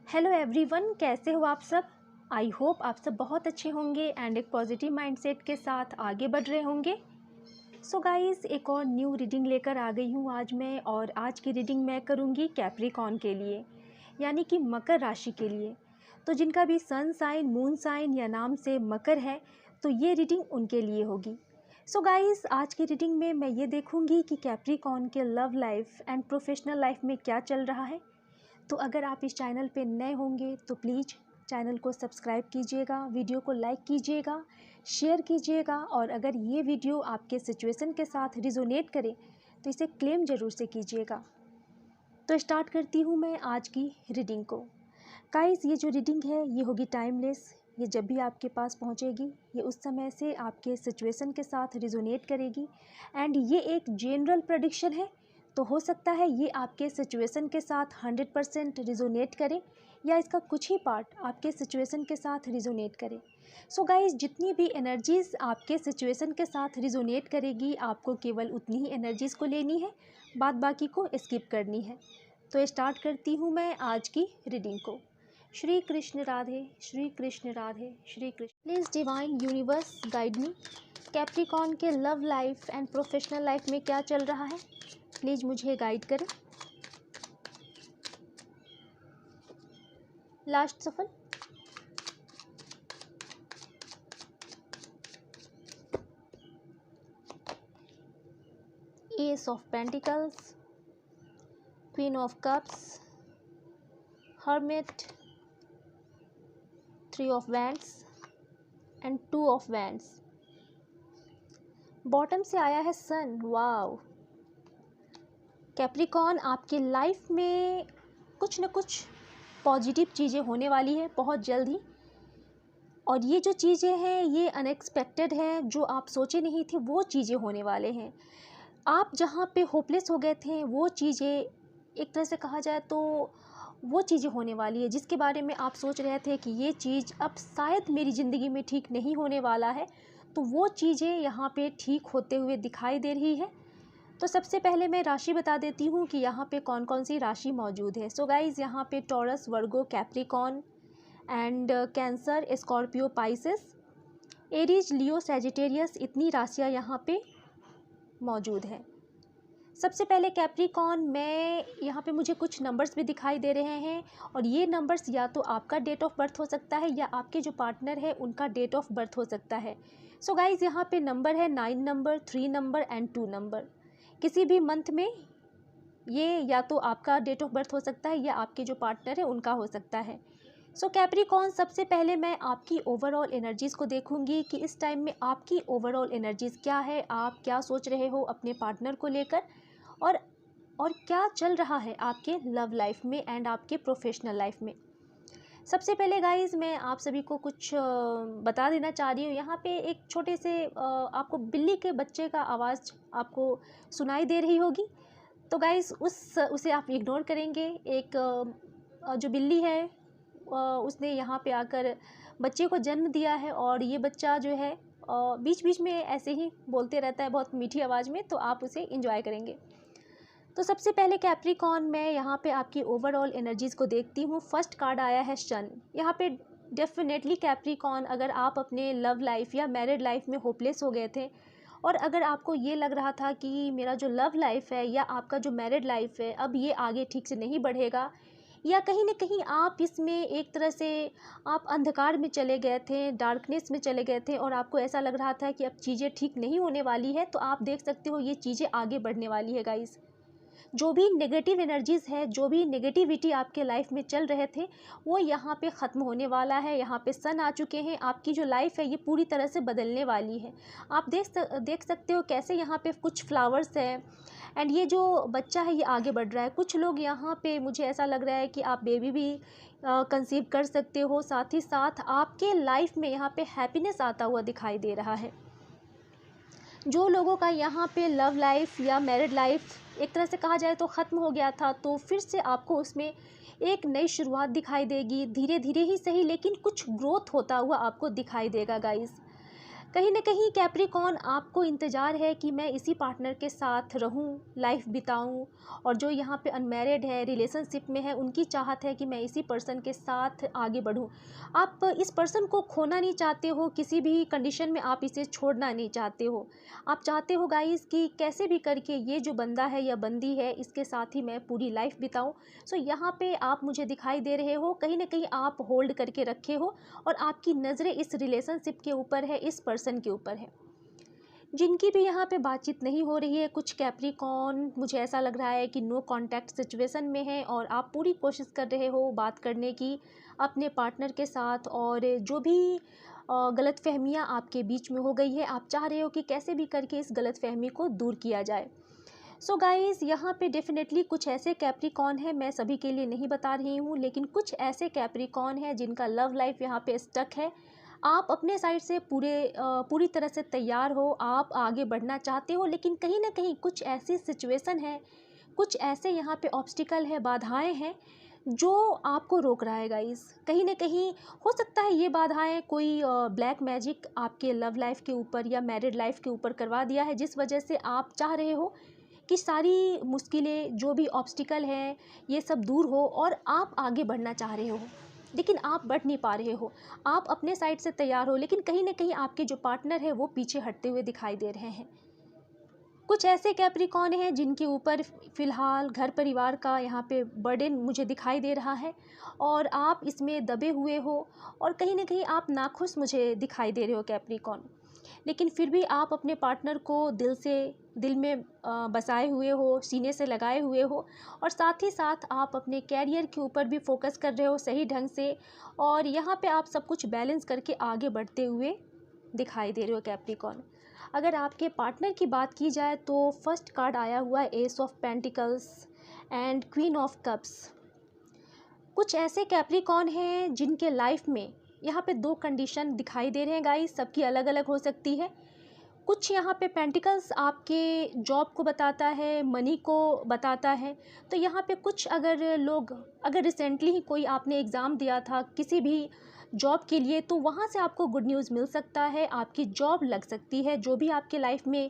Hello everyone, कैसे हो आप सब। आई होप आप सब बहुत अच्छे होंगे एंड एक पॉजिटिव माइंडसेट के साथ आगे बढ़ रहे होंगे। सो गाइस, एक और न्यू रीडिंग लेकर आ गई हूँ आज मैं। और आज की रीडिंग मैं करूँगी कैप्रिकॉर्न के लिए, यानी कि मकर राशि के लिए। तो जिनका भी सन साइन, मून साइन या नाम से मकर है, तो ये रीडिंग उनके लिए होगी। सो गाइस, आज की रीडिंग में मैं ये देखूँगी कि कैप्रिकॉर्न के love life and professional life में क्या चल रहा है। तो अगर आप इस चैनल पे नए होंगे तो प्लीज़ चैनल को सब्सक्राइब कीजिएगा, वीडियो को लाइक कीजिएगा, शेयर कीजिएगा। और अगर ये वीडियो आपके सिचुएशन के साथ रिजोनेट करे तो इसे क्लेम ज़रूर से कीजिएगा। तो स्टार्ट करती हूँ मैं आज की रीडिंग को। गाइस, ये जो रीडिंग है ये होगी टाइमलेस। ये जब भी आपके पास पहुँचेगी ये उस समय से आपके सिचुएशन के साथ रिजोनेट करेगी। एंड ये एक जनरल प्रेडिक्शन है, तो हो सकता है ये आपके सिचुएशन के साथ 100% रिजोनेट करे या इसका कुछ ही पार्ट आपके सिचुएशन के साथ रिजोनेट करे। सो गाइस, जितनी भी एनर्जीज़ आपके सिचुएशन के साथ रिजोनेट करेगी आपको केवल उतनी ही एनर्जीज़ को लेनी है, बाद बाकी को स्किप करनी है। तो स्टार्ट करती हूँ मैं आज की रीडिंग को। Shri Krishna Radhe, Shri Krishna Radhe, Shri Krishna. Please divine universe guide me. Capricorn के love life and professional life में क्या चल रहा है, प्लीज़ मुझे गाइड करें। लास्ट सफल। S of pentacles, queen of cups, hermit, 3 of wands and 2 of wands. Bottom से आया है सन। वाव, कैप्रिकॉर्न आपके लाइफ में कुछ न कुछ पॉजिटिव चीज़ें होने वाली है बहुत जल्द ही। और ये जो चीज़ें हैं ये अनएक्सपेक्टेड हैं, जो आप सोचे नहीं थे वो चीज़ें होने वाले हैं। आप जहाँ पे होपलेस हो गए थे वो चीज़ें, एक तरह से कहा जाए तो वो चीज़ें होने वाली है जिसके बारे में आप सोच रहे थे कि ये चीज़ अब शायद मेरी ज़िंदगी में ठीक नहीं होने वाला है, तो वो चीज़ें यहाँ पे ठीक होते हुए दिखाई दे रही है। तो सबसे पहले मैं राशि बता देती हूँ कि यहाँ पे कौन कौन सी राशि मौजूद है। सो गाइज़, यहाँ पे taurus, Virgo, Capricorn and cancer, Scorpio, Pisces, Aries, Leo, Sagittarius, इतनी राशियाँ यहाँ पे मौजूद हैं। सबसे पहले कैप्रिकॉर्न में यहाँ पे मुझे कुछ नंबर्स भी दिखाई दे रहे हैं, और ये नंबर्स या तो आपका डेट ऑफ बर्थ हो सकता है या आपके जो पार्टनर है उनका डेट ऑफ बर्थ हो सकता है। सो गाइज़, यहाँ पे नंबर है 9 नंबर, 3 नंबर एंड 2 नंबर। किसी भी मंथ में ये या तो आपका डेट ऑफ बर्थ हो सकता है या आपके जो पार्टनर है उनका हो सकता है। सो कैप्रिकॉर्न, सबसे पहले मैं आपकी ओवरऑल एनर्जीज़ को देखूंगी कि इस टाइम में आपकी ओवरऑल एनर्जीज़ क्या है, आप क्या सोच रहे हो अपने पार्टनर को लेकर, और क्या चल रहा है आपके लव लाइफ में एंड आपके प्रोफेशनल लाइफ में। सबसे पहले गाइज़, मैं आप सभी को कुछ बता देना चाह रही हूँ। यहाँ पे एक छोटे से आपको बिल्ली के बच्चे का आवाज़ आपको सुनाई दे रही होगी, तो गाइज़ उसे आप इग्नोर करेंगे। एक जो बिल्ली है उसने यहाँ पे आकर बच्चे को जन्म दिया है, और ये बच्चा जो है बीच बीच में ऐसे ही बोलते रहता है बहुत मीठी आवाज़ में, तो आप उसे इंजॉय करेंगे। तो सबसे पहले कैप्रिकॉर्न, मैं यहाँ पे आपकी ओवरऑल एनर्जीज़ को देखती हूँ। फर्स्ट कार्ड आया है सन। यहाँ पे डेफिनेटली कैप्रिकॉर्न, अगर आप अपने लव लाइफ या मैरिड लाइफ में होपलेस हो गए थे, और अगर आपको ये लग रहा था कि मेरा जो लव लाइफ है या आपका जो मैरिड लाइफ है अब ये आगे ठीक से नहीं बढ़ेगा, या कहीं ना कहीं आप इसमें एक तरह से आप अंधकार में चले गए थे, डार्कनेस में चले गए थे, और आपको ऐसा लग रहा था कि अब चीज़ें ठीक नहीं होने वाली है, तो आप देख सकते हो ये चीज़ें आगे बढ़ने वाली है गाइज़। जो भी नेगेटिव एनर्जीज़ है, जो भी नेगेटिविटी आपके लाइफ में चल रहे थे, वो यहाँ पे ख़त्म होने वाला है। यहाँ पे सन आ चुके हैं, आपकी जो लाइफ है ये पूरी तरह से बदलने वाली है। आप देख सकते हो कैसे यहाँ पे कुछ फ्लावर्स हैं, एंड ये जो बच्चा है ये आगे बढ़ रहा है। कुछ लोग यहाँ पे, मुझे ऐसा लग रहा है कि आप बेबी भी कंसीव कर सकते हो। साथ ही साथ आपके लाइफ में यहाँ पे हैप्पीनेस आता हुआ दिखाई दे रहा है। जो लोगों का यहाँ पे लव लाइफ या मैरिड लाइफ एक तरह से कहा जाए तो ख़त्म हो गया था, तो फिर से आपको उसमें एक नई शुरुआत दिखाई देगी। धीरे धीरे ही सही, लेकिन कुछ ग्रोथ होता हुआ आपको दिखाई देगा गाइज़। कहीं न कहीं कैप्रिकॉर्न आपको इंतज़ार है कि मैं इसी पार्टनर के साथ रहूँ, लाइफ बिताऊँ, और जो यहाँ पे अनमैरिड है, रिलेशनशिप में है, उनकी चाहत है कि मैं इसी पर्सन के साथ आगे बढ़ूँ। आप इस पर्सन को खोना नहीं चाहते हो, किसी भी कंडीशन में आप इसे छोड़ना नहीं चाहते हो। आप चाहते हो गाइज़ कि कैसे भी करके ये जो बंदा है या बंदी है, इसके साथ ही मैं पूरी लाइफ बिताऊँ। सो यहाँ पे आप मुझे दिखाई दे रहे हो, कहीं न कहीं आप होल्ड करके रखे हो और आपकी नज़रें इस रिलेशनशिप के ऊपर है, इस पर्सन के ऊपर है। जिनकी भी यहाँ पे बातचीत नहीं हो रही है, कुछ कैप्रिकॉर्न मुझे ऐसा लग रहा है कि नो कांटेक्ट सिचुएशन में है और आप पूरी कोशिश कर रहे हो बात करने की अपने पार्टनर के साथ, और जो भी गलतफहमियाँ आपके बीच में हो गई है, आप चाह रहे हो कि कैसे भी करके इस गलतफहमी को दूर किया जाए। सो गाइज़, यहाँ पे डेफिनेटली कुछ ऐसे कैप्रिकॉर्न हैं, मैं सभी के लिए नहीं बता रही हूँ, लेकिन कुछ ऐसे कैप्रिकॉर्न हैं जिनका लव लाइफ यहाँ पे स्टक है। आप अपने साइड से पूरी तरह से तैयार हो, आप आगे बढ़ना चाहते हो, लेकिन कहीं ना कहीं कुछ ऐसी सिचुएशन है, कुछ ऐसे यहाँ पे ऑब्स्टिकल है, बाधाएं हैं जो आपको रोक रहा है गाइस। कहीं ना कहीं हो सकता है ये बाधाएं कोई ब्लैक मैजिक आपके लव लाइफ के ऊपर या मैरिड लाइफ के ऊपर करवा दिया है, जिस वजह से आप चाह रहे हो कि सारी मुश्किलें, जो भी ऑब्स्टिकल हैं, ये सब दूर हो और आप आगे बढ़ना चाह रहे हो, लेकिन आप बढ़ नहीं पा रहे हो। आप अपने साइड से तैयार हो, लेकिन कहीं ना कहीं आपके जो पार्टनर है वो पीछे हटते हुए दिखाई दे रहे हैं। कुछ ऐसे कैप्रिकॉर्न हैं जिनके ऊपर फ़िलहाल घर परिवार का यहाँ पे बर्डन मुझे दिखाई दे रहा है और आप इसमें दबे हुए हो और कहीं ना कहीं आप नाखुश मुझे दिखाई दे रहे हो कैप्रिकॉर्न। लेकिन फिर भी आप अपने पार्टनर को दिल में बसाए हुए हो, सीने से लगाए हुए हो, और साथ ही साथ आप अपने कैरियर के ऊपर भी फोकस कर रहे हो सही ढंग से, और यहाँ पे आप सब कुछ बैलेंस करके आगे बढ़ते हुए दिखाई दे रहे हो कैप्रिकॉर्न। अगर आपके पार्टनर की बात की जाए तो फर्स्ट कार्ड आया हुआ है S of pentacles and queen of cups. कुछ ऐसे कैप्रिकॉर्न हैं जिनके लाइफ में यहाँ पे दो कंडीशन दिखाई दे रहे हैं गाइस, सबकी अलग अलग हो सकती है। कुछ यहाँ पे पेंटिकल्स आपके जॉब को बताता है, मनी को बताता है। तो यहाँ पे कुछ अगर रिसेंटली ही कोई आपने एग्ज़ाम दिया था किसी भी जॉब के लिए, तो वहाँ से आपको गुड न्यूज़ मिल सकता है, आपकी जॉब लग सकती है। जो भी आपके लाइफ में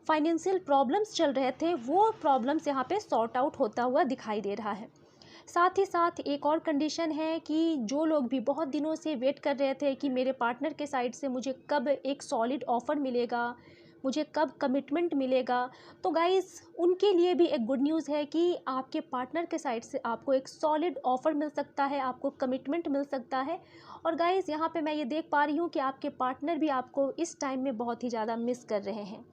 फाइनेंशियल प्रॉब्लम्स चल रहे थे, वो प्रॉब्लम्स यहाँ पे सॉर्ट आउट होता हुआ दिखाई दे रहा है। साथ ही साथ एक और कंडीशन है कि जो लोग भी बहुत दिनों से वेट कर रहे थे कि मेरे पार्टनर के साइड से मुझे कब एक सॉलिड ऑफ़र मिलेगा, मुझे कब कमिटमेंट मिलेगा, तो गाइस उनके लिए भी एक गुड न्यूज़ है कि आपके पार्टनर के साइड से आपको एक सॉलिड ऑफ़र मिल सकता है, आपको कमिटमेंट मिल सकता है। और गाइस यहाँ पे मैं ये देख पा रही हूँ कि आपके पार्टनर भी आपको इस टाइम में बहुत ही ज़्यादा मिस कर रहे हैं।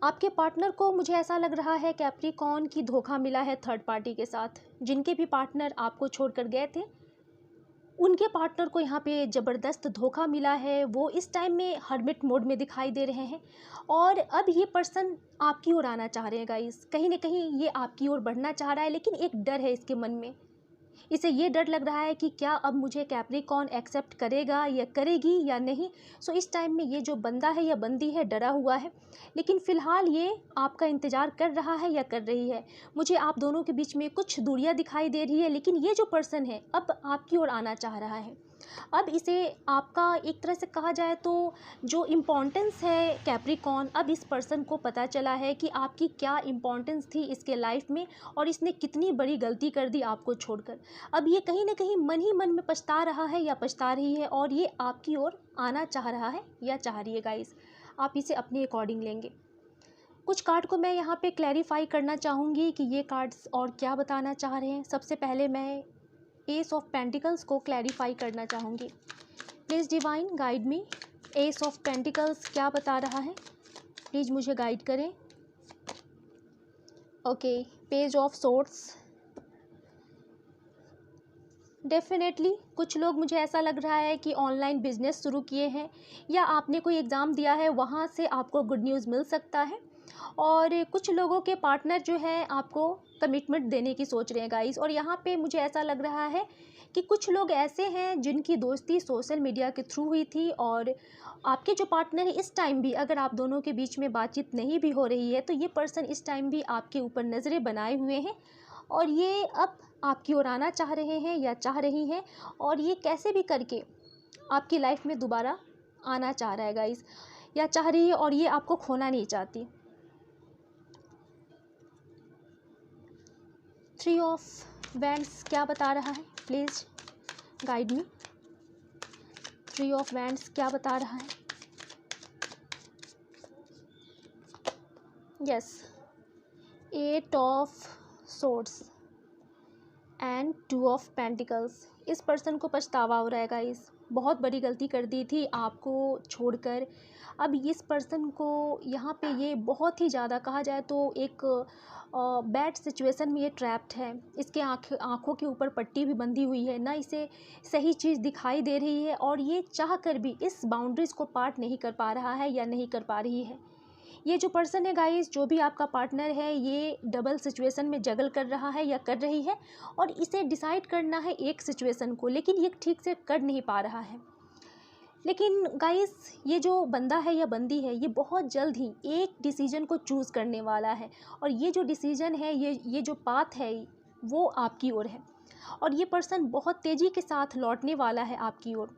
आपके पार्टनर को मुझे ऐसा लग रहा है कैप्रिकॉर्न की धोखा मिला है थर्ड पार्टी के साथ। जिनके भी पार्टनर आपको छोड़कर गए थे, उनके पार्टनर को यहाँ पे ज़बरदस्त धोखा मिला है। वो इस टाइम में हर्मिट मोड में दिखाई दे रहे हैं और अब ये पर्सन आपकी ओर आना चाह रहे हैं गाइस। कहीं ना कहीं ये आपकी ओर बढ़ना चाह रहा है, लेकिन एक डर है इसके मन में। इसे ये डर लग रहा है कि क्या अब मुझे कैप्रिकॉर्न एक्सेप्ट करेगा या करेगी या नहीं। सो इस टाइम में ये जो बंदा है या बंदी है डरा हुआ है, लेकिन फ़िलहाल ये आपका इंतज़ार कर रहा है या कर रही है। मुझे आप दोनों के बीच में कुछ दूरियां दिखाई दे रही है, लेकिन ये जो पर्सन है अब आपकी ओर आना चाह रहा है। अब इसे आपका एक तरह से कहा जाए तो जो इम्पोर्टेंस है कैप्रिकॉर्न, अब इस पर्सन को पता चला है कि आपकी क्या इम्पोर्टेंस थी इसके लाइफ में और इसने कितनी बड़ी गलती कर दी आपको छोड़कर। अब ये कहीं ना कहीं मन ही मन में पछता रहा है या पछता रही है और ये आपकी ओर आना चाह रहा है या चाह रही है गाइस। आप इसे अपने अकॉर्डिंग लेंगे। कुछ कार्ड को मैं यहाँ पे क्लैरिफाई करना चाहूँगी कि ये कार्ड्स और क्या बताना चाह रहे हैं। सबसे पहले मैं एस ऑफ पेंटिकल्स को क्लैरिफाई करना चाहूँगी। Please divine guide me, S of pentacles क्या बता रहा है, प्लीज़ मुझे गाइड करें। Okay, page of swords. Definitely कुछ लोग, मुझे ऐसा लग रहा है कि ऑनलाइन बिजनेस शुरू किए हैं या आपने कोई एग्ज़ाम दिया है, वहाँ से आपको गुड न्यूज़ मिल सकता है। और कुछ लोगों के पार्टनर जो है आपको कमिटमेंट देने की सोच रहे हैं गाइस। और यहाँ पे मुझे ऐसा लग रहा है कि कुछ लोग ऐसे हैं जिनकी दोस्ती सोशल मीडिया के थ्रू हुई थी और आपके जो पार्टनर है इस टाइम भी, अगर आप दोनों के बीच में बातचीत नहीं भी हो रही है, तो ये पर्सन इस टाइम भी आपके ऊपर नज़रें बनाए हुए हैं और ये अब आपकी ओर आना चाह रहे हैं या चाह रही हैं, और ये कैसे भी करके आपकी लाइफ में दोबारा आना चाह रहा है गाइस, या चाह रही है, और ये आपको खोना नहीं चाहती। 3 ऑफ वैंड्स क्या बता रहा है, please guide me. 3 of wands क्या बता रहा है? Yes, 8 of swords and 2 of pentacles. इस पर्सन को पछतावा हो रहा है गाइस, बहुत बड़ी गलती कर दी थी आपको छोड़कर। अब इस पर्सन को यहाँ पे ये बहुत ही ज़्यादा, कहा जाए तो एक बैड सिचुएशन में ये ट्रैप्ड है। इसके आँखों के ऊपर पट्टी भी बंधी हुई है, ना इसे सही चीज़ दिखाई दे रही है, और ये चाह कर भी इस बाउंड्रीज़ को पार नहीं कर पा रहा है या नहीं कर पा रही है। ये जो पर्सन है गाइस, जो भी आपका पार्टनर है, ये डबल सिचुएशन में जगल कर रहा है या कर रही है, और इसे डिसाइड करना है एक सिचुएशन को, लेकिन ये ठीक से कर नहीं पा रहा है। लेकिन गाइस, ये जो बंदा है या बंदी है, ये बहुत जल्द ही एक डिसीजन को चूज़ करने वाला है, और ये जो डिसीजन है, ये जो पाथ है, वो आपकी ओर है, और ये पर्सन बहुत तेज़ी के साथ लौटने वाला है आपकी ओर,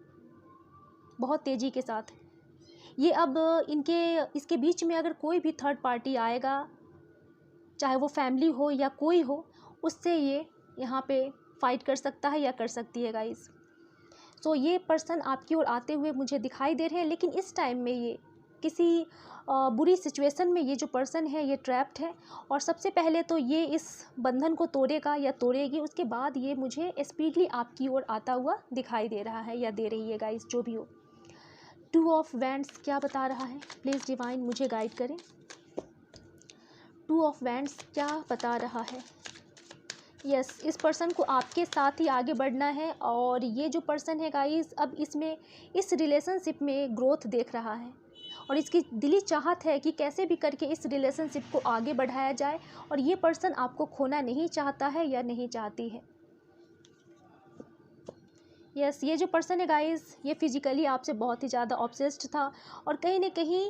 बहुत तेज़ी के साथ। ये अब इसके बीच में अगर कोई भी थर्ड पार्टी आएगा, चाहे वो फैमिली हो या कोई हो, उससे ये यहाँ पे फाइट कर सकता है या कर सकती है गाइस। सो ये पर्सन आपकी ओर आते हुए मुझे दिखाई दे रहे हैं, लेकिन इस टाइम में ये किसी बुरी सिचुएशन में ये जो पर्सन है ये ट्रैप्ड है, और सबसे पहले तो ये इस बंधन को तोड़ेगा या तोड़ेगी, उसके बाद ये मुझे स्पीडली आपकी ओर आता हुआ दिखाई दे रहा है या दे रही है गाइस, जो भी हो। 2 ऑफ वैंड्स क्या बता रहा है, प्लीज़ डिवाइन मुझे गाइड करें। 2 ऑफ वैंड्स क्या बता रहा है? यस, इस पर्सन को आपके साथ ही आगे बढ़ना है, और ये जो पर्सन है गाइस, अब इस रिलेशनशिप में ग्रोथ देख रहा है, और इसकी दिली चाहत है कि कैसे भी करके इस रिलेशनशिप को आगे बढ़ाया जाए, और ये पर्सन आपको खोना नहीं चाहता है या नहीं चाहती है। यस, ये जो पर्सन है गाइस, ये फिजिकली आपसे बहुत ही ज़्यादा ऑब्सेस्ड था, और कहीं ना कहीं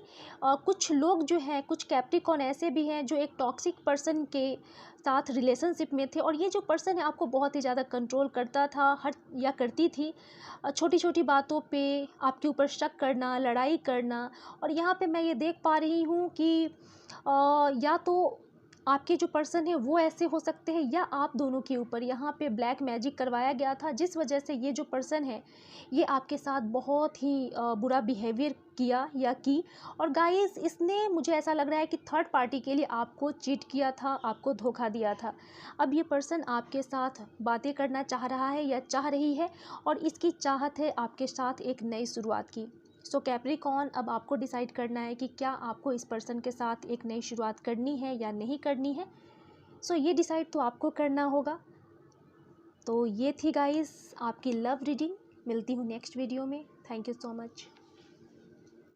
कुछ लोग जो हैं, कुछ कैप्रिकॉर्न ऐसे भी हैं जो एक टॉक्सिक पर्सन के साथ रिलेशनशिप में थे, और ये जो पर्सन है आपको बहुत ही ज़्यादा कंट्रोल करता था, या करती थी। छोटी छोटी बातों पे आपके ऊपर शक करना, लड़ाई करना, और यहाँ पे मैं ये देख पा रही हूँ कि या तो आपके जो पर्सन है वो ऐसे हो सकते हैं, या आप दोनों के ऊपर यहाँ पे ब्लैक मैजिक करवाया गया था, जिस वजह से ये जो पर्सन है ये आपके साथ बहुत ही बुरा बिहेवियर किया या की। और गाइस, इसने, मुझे ऐसा लग रहा है कि थर्ड पार्टी के लिए आपको चीट किया था, आपको धोखा दिया था। अब ये पर्सन आपके साथ बातें करना चाह रहा है या चाह रही है, और इसकी चाहत है आपके साथ एक नई शुरुआत की। सो कैप्रिकॉर्न, अब आपको डिसाइड करना है कि क्या आपको इस पर्सन के साथ एक नई शुरुआत करनी है या नहीं करनी है। सो ये डिसाइड तो आपको करना होगा। तो ये थी गाइस आपकी लव रीडिंग। मिलती हूँ नेक्स्ट वीडियो में। Thank you so much.